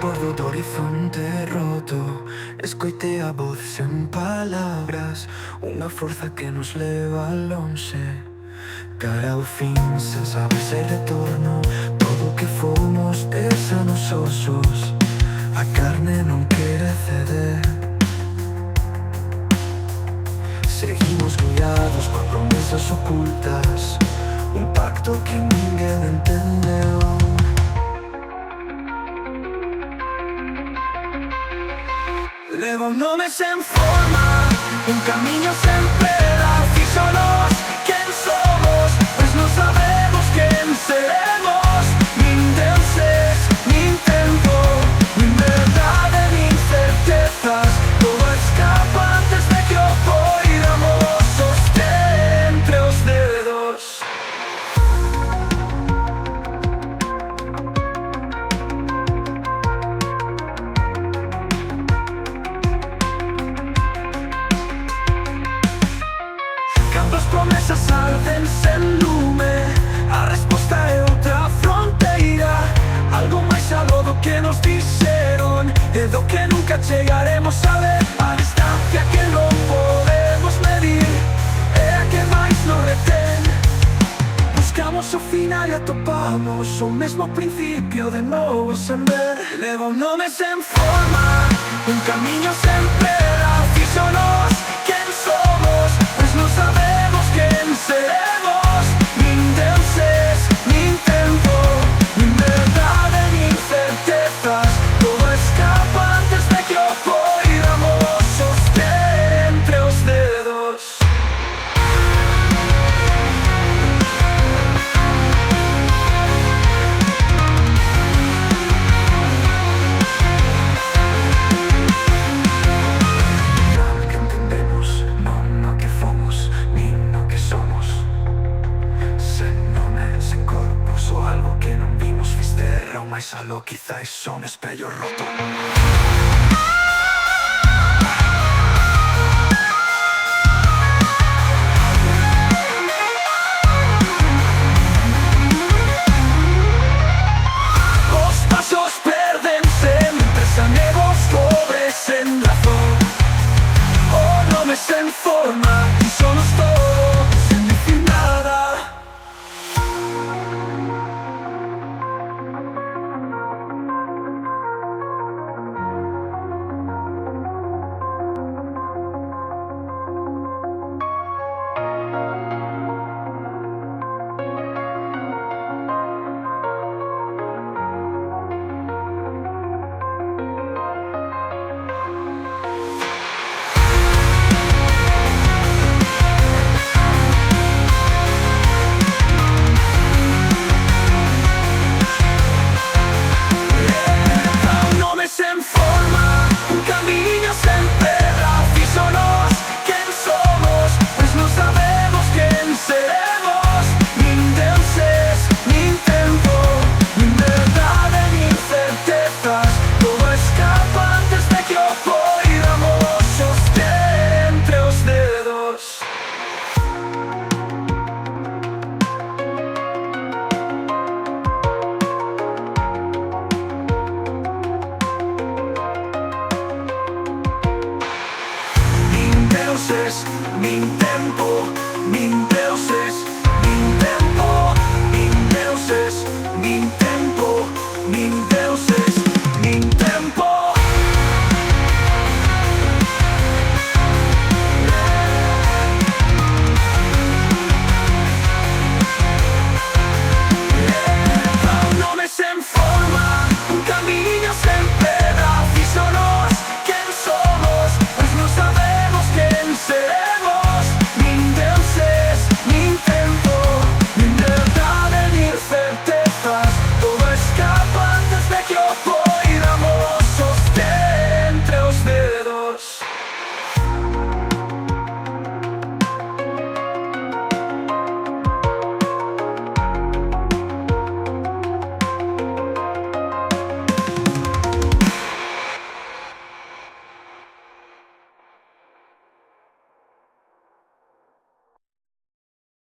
Bordo do horizonte roto, escoitei a voz sen palabras, unha forza que nos leva lonxe. Cara ao fin, sen saber se hai retorno, todo o que fomos pesa nos osos, a carne non quere ceder. Seguimos guiados por promesas ocultas, un pacto que ninguén entendeu. Levo un nome sen forma, un camiño sen pedazos. Fíxonos quen somos, pois non sabemos quen seremos. Nin deuses, nin tempo, nin verdade, nin certezas. Todo escapa antes de que o poidamos soster entre os dedos. As promesas arden sen lume, a resposta é outra fronteira. Algo máis aló do que nos dixeron, e do que nunca chegaremos a ver. A distancia que non podemos medir é a que máis nos retén. Buscamos o final e atopamos o mesmo principio de novo sen ver. Leva un nome sen forma, un camiño sen pedazos. Fíxonos quen somos, pois non sabemos quen seremos. Nin deuses, nin tempo, nin verdade, nin certezas. Todo escapa antes de que o poidamos soster entre os dedos. Nada que entendemos, non o que fomos, nin o que somos. Sen nome, sen corpo, só algo que non vimos. Fisterra o máis aló, quizás son espello roto. Os pasos pérdense mentre sanegos cobres sen razón. O nome sen forma, e sonos todo sen dicir nada. Un nome sen forma, un camiño sen pedazos. Fíxonos quen somos, pois non sabemos quen seremos. Nin deuses, nin tempo, nin verdade, nin certezas. Todo escapa antes de que o poidamos soster entre os dedos. Nin deuses, nin tempo, nin deuses.